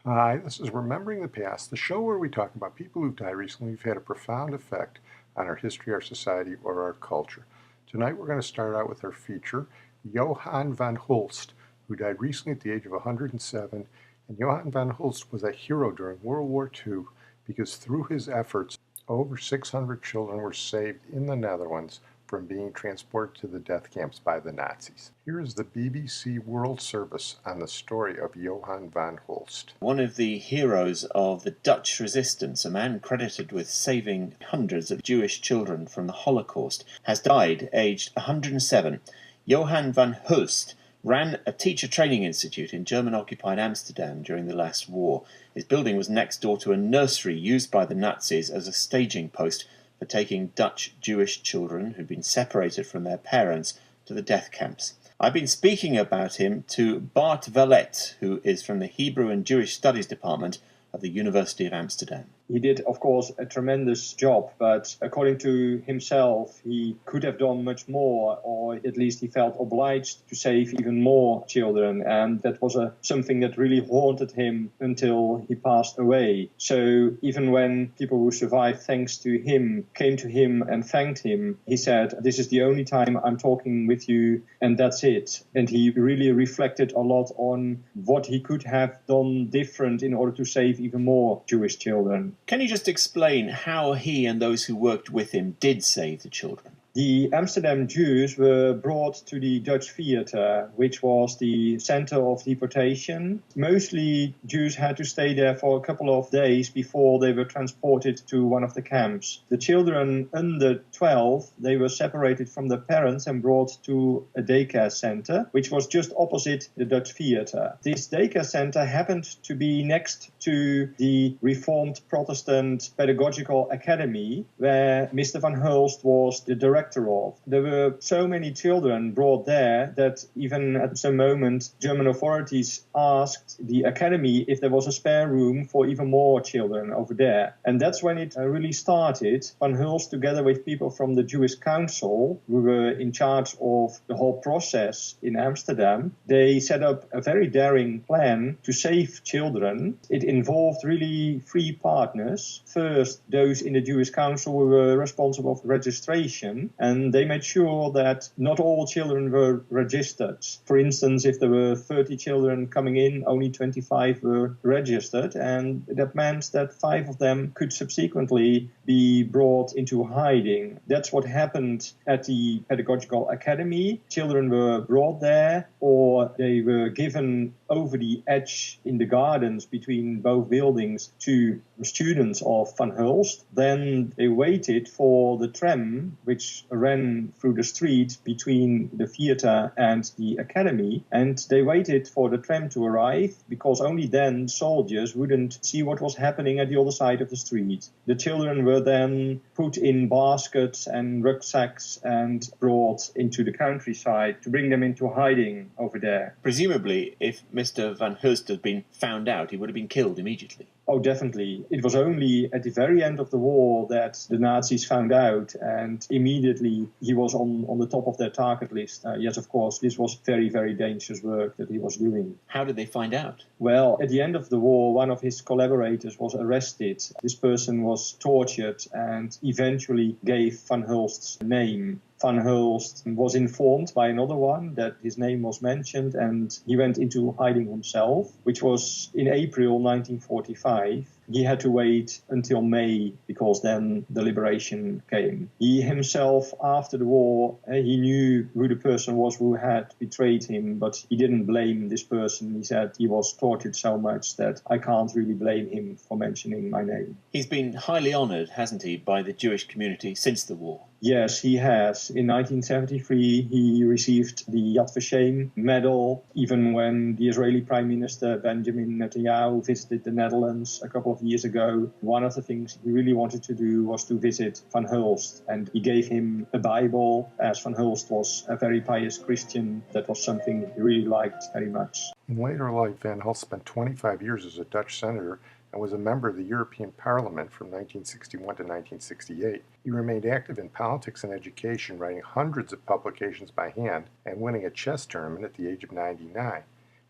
Hi, this is Remembering the Past, the show where we talk about people who've died recently who've had a profound effect on our history, our society, or our culture. Tonight we're going to start out with our feature, Johan Van Hulst, who died recently at the age of 107. And Johan Van Hulst was a hero during World War II because through his efforts, over 600 children were saved in the Netherlands from being transported to the death camps by the Nazis. Here is the BBC World Service on the story of Johan Van Hulst. One of the heroes of the Dutch resistance, a man credited with saving hundreds of Jewish children from the Holocaust, has died aged 107. Johan Van Hulst ran a teacher training institute in German-occupied Amsterdam during the last war. His building was next door to a nursery used by the Nazis as a staging post for taking Dutch Jewish children who'd been separated from their parents to the death camps. I've been speaking about him to Bart Vallet, who is from the Hebrew and Jewish Studies Department of the University of Amsterdam. He did, of course, a tremendous job, but according to himself, he could have done much more, or at least he felt obliged to save even more children, and that was something that really haunted him until he passed away. So even when people who survived thanks to him came to him and thanked him, he said, "This is the only time I'm talking with you, and that's it." And he really reflected a lot on what he could have done different in order to save even more Jewish children. Can you just explain how he and those who worked with him did save the children? The Amsterdam Jews were brought to the Dutch theater, which was the center of deportation. Mostly Jews had to stay there for a couple of days before they were transported to one of the camps. The children under 12, they were separated from their parents and brought to a daycare center, which was just opposite the Dutch theater. This daycare center happened to be next to the Reformed Protestant Pedagogical Academy, where Mr. Van Hulst was the director of. There were so many children brought there that even at some moment German authorities asked the academy if there was a spare room for even more children over there. And that's when it really started. Van Hulst, together with people from the Jewish Council, who were in charge of the whole process in Amsterdam, they set up a very daring plan to save children. It involved really three partners. First, those in the Jewish Council who were responsible for registration, and they made sure that not all children were registered. For instance, if there were 30 children coming in, only 25 were registered, and that meant that 5 of them could subsequently be brought into hiding. That's what happened at the Pedagogical Academy. Children were brought there, or they were given over the edge in the gardens between both buildings to students of Van Hulst. Then they waited for the tram, which ran through the street between the theater and the academy, and they waited for the tram to arrive, because only then soldiers wouldn't see what was happening at the other side of the street. The children were then put in baskets and rucksacks and brought into the countryside to bring them into hiding over there. Presumably, if Mr. Van Hulst had been found out, he would have been killed immediately. Oh, definitely. It was only at the very end of the war that the Nazis found out, and immediately he was on the top of their target list. Yes, of course, this was very, very dangerous work that he was doing. How did they find out? Well, at the end of the war, one of his collaborators was arrested. This person was tortured and eventually gave Van Hulst's name. Van Hulst was informed by another one that his name was mentioned, and he went into hiding himself, which was in April 1945. He had to wait until May, because then the liberation came. He himself, after the war, he knew who the person was who had betrayed him, but he didn't blame this person. He said he was tortured so much that I can't really blame him for mentioning my name. He's been highly honoured, hasn't he, by the Jewish community since the war? Yes, he has. In 1973, he received the Yad Vashem medal, even when the Israeli Prime Minister Benjamin Netanyahu visited the Netherlands a couple of years ago. One of the things he really wanted to do was to visit Van Hulst, and he gave him a Bible. As Van Hulst was a very pious Christian, that was something he really liked very much. In later life, Van Hulst spent 25 years as a Dutch senator and was a member of the European Parliament from 1961 to 1968. He remained active in politics and education, writing hundreds of publications by hand and winning a chess tournament at the age of 99.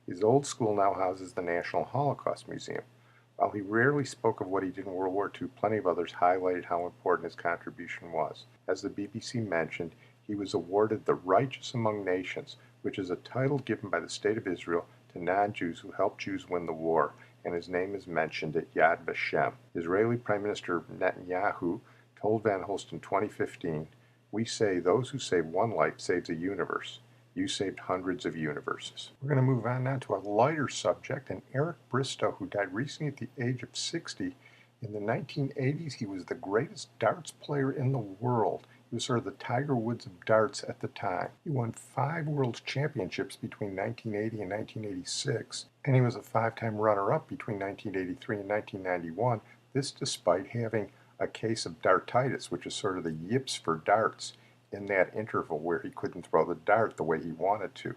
His old school now houses the National Holocaust Museum. While he rarely spoke of what he did in World War II, plenty of others highlighted how important his contribution was. As the BBC mentioned, he was awarded the Righteous Among Nations, which is a title given by the State of Israel to non-Jews who helped Jews win the war, and his name is mentioned at Yad Vashem. Israeli Prime Minister Netanyahu told Van Hulst in 2015, "We say those who save one life saves a universe. You saved hundreds of universes." We're going to move on now to a lighter subject, and Eric Bristow, who died recently at the age of 60. In the 1980s, he was the greatest darts player in the world. He was sort of the Tiger Woods of darts at the time. He won 5 world championships between 1980 and 1986, and he was a 5-time runner-up between 1983 and 1991, this despite having a case of dartitis, which is sort of the yips for darts, in that interval where he couldn't throw the dart the way he wanted to.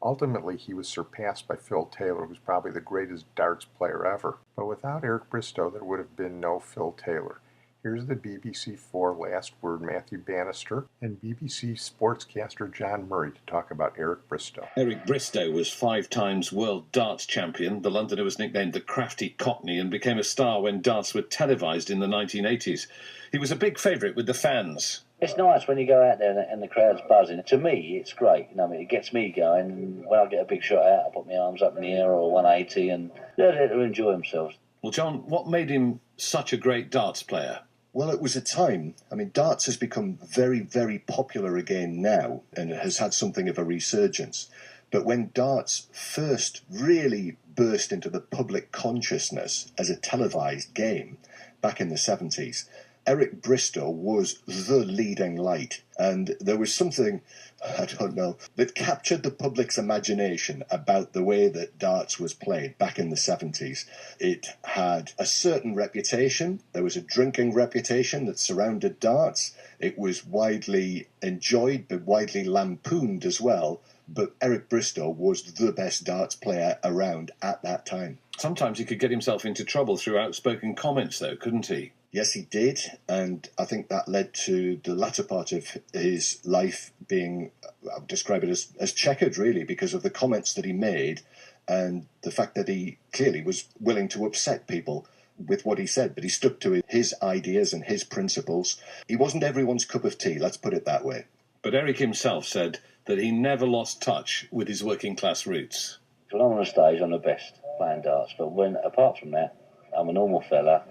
Ultimately, he was surpassed by Phil Taylor, who's probably the greatest darts player ever. But without Eric Bristow, there would have been no Phil Taylor. Here's the BBC4 Last Word Matthew Bannister and BBC sportscaster John Murray to talk about Eric Bristow. Eric Bristow was 5 times world darts champion. The Londoner was nicknamed the CRAFTY COCKNEY and became a star when darts were televised in the 1980s. He was a big favourite with the fans. It's nice when you go out there and the crowd's buzzing. To me, it's great. You know, I mean, it gets me going. When I get a big shot out, I put my arms up in the air or 180 and they're there to enjoy themselves. Well, John, what made him such a great darts player? Well, it was a time. I mean, darts has become very, very popular again now and it has had something of a resurgence. But when darts first really burst into the public consciousness as a televised game back in the 70s, Eric Bristow was the leading light, and there was something, I don't know, that captured the public's imagination about the way that darts was played back in the 70s. It had a certain reputation. There was a drinking reputation that surrounded darts. It was widely enjoyed, but widely lampooned as well. But Eric Bristow was the best darts player around at that time. Sometimes he could get himself into trouble through outspoken comments, though, couldn't he? Yes, he did, and I think that led to the latter part of his life being, I would describe it as checkered, really, because of the comments that he made and the fact that he clearly was willing to upset people with what he said, but he stuck to his ideas and his principles. He wasn't everyone's cup of tea, let's put it that way. But Eric himself said that he never lost touch with his working-class roots. When I'm on the stage, I'm the best playing darts, but apart from that, I'm a normal fella.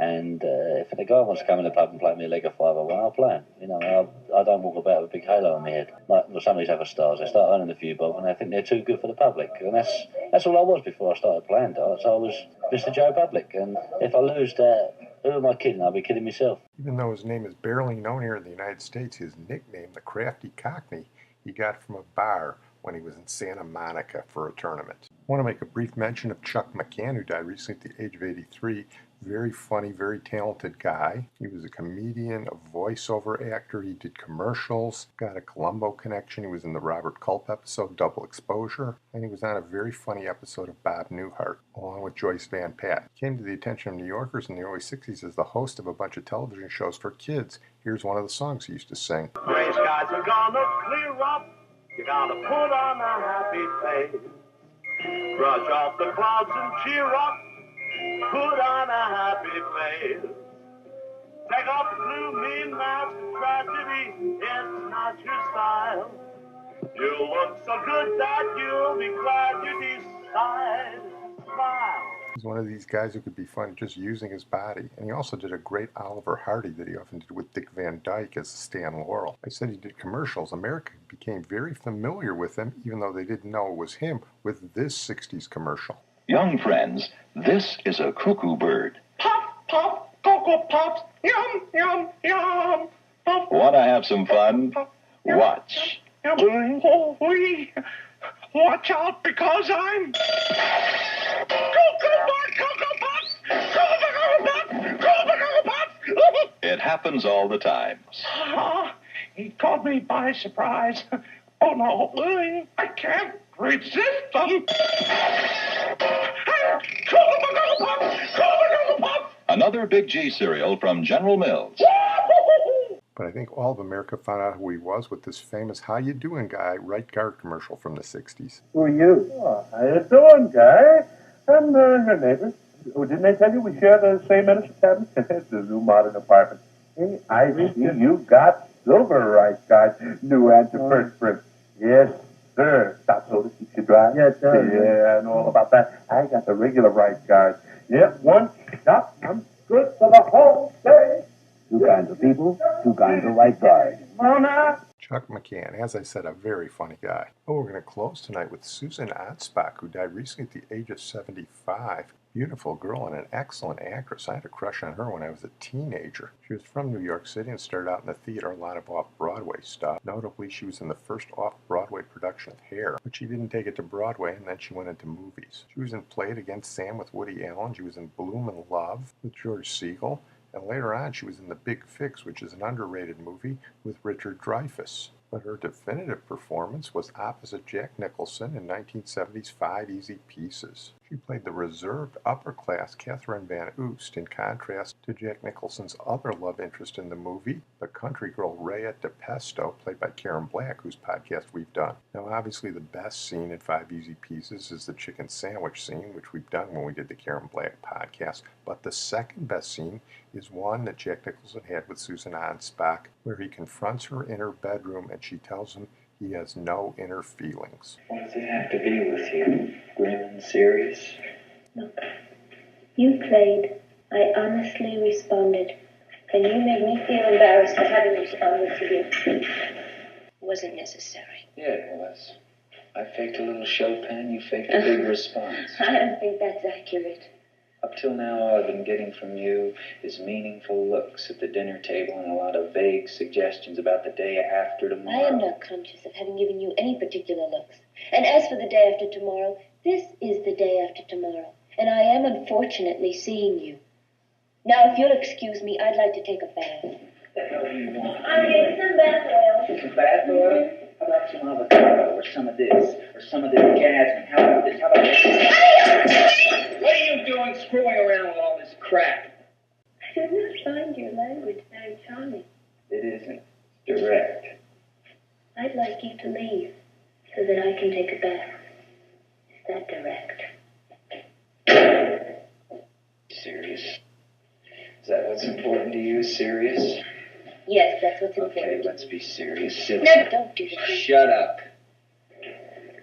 And if the guy wants to come in the pub and play me a leg of 5-1, I'll play him. You know, I don't walk about with a big halo on my head. Like some of these other stars, they start earning a few bob and they think they're too good for the public. And that's all I was before I started playing darts. I was Mr. Joe Public. And if I lose that, who am I kidding? I'll be kidding myself. Even though his name is barely known here in the United States, his nickname, the Crafty Cockney, he got from a bar when he was in Santa Monica for a tournament. I want to make a brief mention of Chuck McCann, who died recently at the age of 83. Very funny, very talented guy. He was a comedian, a voiceover actor. He did commercials, got a Columbo connection. He was in the Robert Culp episode, Double Exposure, and he was on a very funny episode of Bob Newhart, along with Joyce Van Pat. He came to the attention of New Yorkers in the early 60s as the host of a bunch of television shows for kids. Here's one of the songs he used to sing. Gray skies are gonna clear up. You gotta put on a happy face. Brush off the clouds and cheer up. Put on a happy face. Take off the gloomy mask of tragedy. It's not your style. You look so good that you'll be glad you decide. Smile. He's one of these guys who could be fun just using his body. And he also did a great Oliver Hardy that he often did with Dick Van Dyke as Stan Laurel. I said he did commercials. America became very familiar with him, even though they didn't know it was him, with this 60s commercial. Young friends, this is a cuckoo bird. Pop, pop, Cocoa Pops. Yum, yum, yum. Pop, Want to have some fun? pop, Watch. yum. Oh, wee. Watch out because I'm Cocoa Pops, Cocoa Pops, Cocoa Pops, Cocoa Pops. It happens all the time. He caught me by surprise. Oh no, I can't resist them. Cocoa Pops, Cocoa Pops. Another Big G cereal from General Mills. but I think all of America found out who he was with this famous "How You Doing, Guy" right guard commercial from the 60s. Who are you? Oh, how you doing, Guy? I'm your neighbor. Oh, didn't I tell you we share the same medicine cabinet? It's a new modern apartment. Hey, I see you got silver rice cards. New antiperspirant. Yes, sir. Stop soda keeps you dry. Yeah, it does. Yeah, I know all about that. I got the regular rice cards. Yep, one shot. I'm good for the whole day. Two kinds of people, two kinds of rice cards. Mona. Chuck McCann, as I said, a very funny guy. Oh, we're going to close tonight with Susan Anspach, who died recently at the age of 75. Beautiful girl and an excellent actress. I had a crush on her when I was a teenager. She was from New York City and started out in the theater, a lot of off-Broadway stuff. Notably, she was in the first off-Broadway production of Hair, but she didn't take it to Broadway, and then she went into movies. She was in Play It Against Sam with Woody Allen. She was in Bloom in Love with George Segal. And later on, she was in The Big Fix, which is an underrated movie with Richard Dreyfuss. But her definitive performance was opposite Jack Nicholson in 1970's Five Easy Pieces. She played the reserved, upper-class Catherine Van Oost in contrast to Jack Nicholson's other love interest in the movie, the country girl Rhea DePesto, played by Karen Black, whose podcast we've done. Now, obviously, the best scene in Five Easy Pieces is the chicken sandwich scene, which we've done when we did the Karen Black podcast. But the second best scene is one that Jack Nicholson had with Susan Anspach, where he confronts her in her bedroom and she tells him he has no inner feelings. What does it have to be with you? Grim and serious? Look, you played. I honestly responded. And you made me feel embarrassed for having responded to you. It wasn't necessary. Yeah, it was. I faked a little Chopin, you faked a big response. I don't think that's accurate. Up till now, all I've been getting from you is meaningful looks at the dinner table and a lot of vague suggestions about the day after tomorrow. I am not conscious of having given you any particular looks. And as for the day after tomorrow, this is the day after tomorrow. And I am unfortunately seeing you. Now, if you'll excuse me, I'd like to take a bath. What the hell do you want? I'm getting some bath oil. Some bath oil? How about some avocado, or some of this, or some of this jasmine? How about this? How about this? What are you doing screwing around with all this crap? I do not find your language very charming. It isn't. It's direct. I'd like you to leave so that I can take a bath. Is that direct? Serious? Is that what's important to you? Serious? Yes, that's what's important. Okay, let's be serious. Sit No, down. don't do that. Shut up.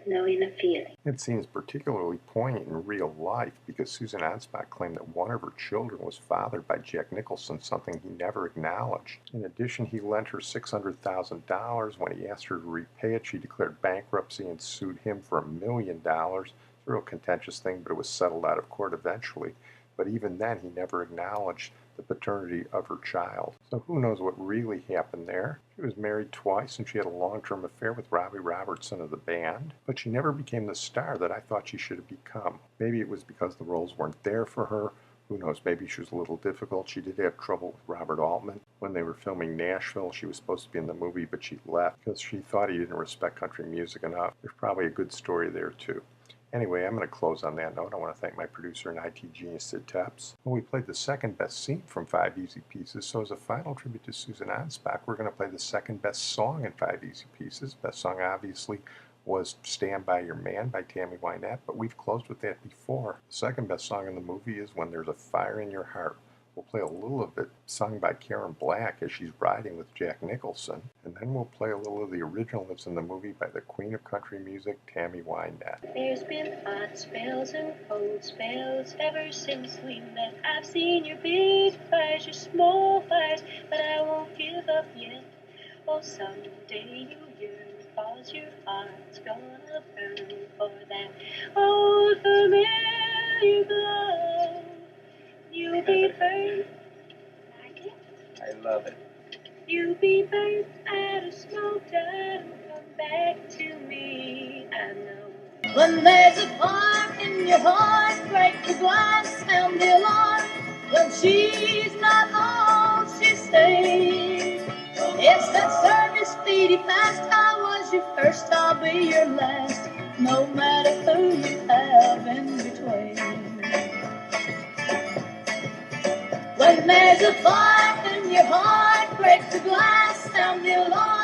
No inner feeling. It seems particularly poignant in real life because Susan Anspach claimed that one of her children was fathered by Jack Nicholson, something he never acknowledged. In addition, he lent her $600,000. When he asked her to repay it, she declared bankruptcy and sued him for $1 million. It's a real contentious thing, but it was settled out of court eventually. But even then, he never acknowledged the paternity of her child. So who knows what really happened there? She was married twice and she had a long-term affair with Robbie Robertson of the band, but she never became the star that I thought she should have become. Maybe it was because the roles weren't there for her. Who knows, maybe she was a little difficult. She did have trouble with Robert Altman. When they were filming Nashville, she was supposed to be in the movie, but she left because she thought he didn't respect country music enough. There's probably a good story there too. Anyway, I'm going to close on that note. I want to thank my producer and IT genius, Sid Tepps. Well, we played the second best scene from Five Easy Pieces, so as a final tribute to Susan Anspach, we're going to play the second best song in Five Easy Pieces. Best song, obviously, was Stand By Your Man by Tammy Wynette, but we've closed with that before. The second best song in the movie is When There's a Fire in Your Heart. We'll play a little of it sung by Karen Black as she's riding with Jack Nicholson, and then we'll play a little of the original that's in the movie by the Queen of Country Music, Tammy Wynette. There's been hot spells and cold spells ever since we met. I've seen your big fires, your small fires, but I won't give up yet. Oh, someday you'll yearn, 'cause your heart's gonna burn for that old familiar glow. You'll be burnt. Like it? I love it. You'll be burnt out of smoke and come back to me, I know. When there's a fire in your heart, break the glass, sound the alarm. When she's not all she stays. It's that service speedy fast. I was your first, I'll be your last. No matter who you have in between. When there's a fire in your heart, break the glass, sound the alarm.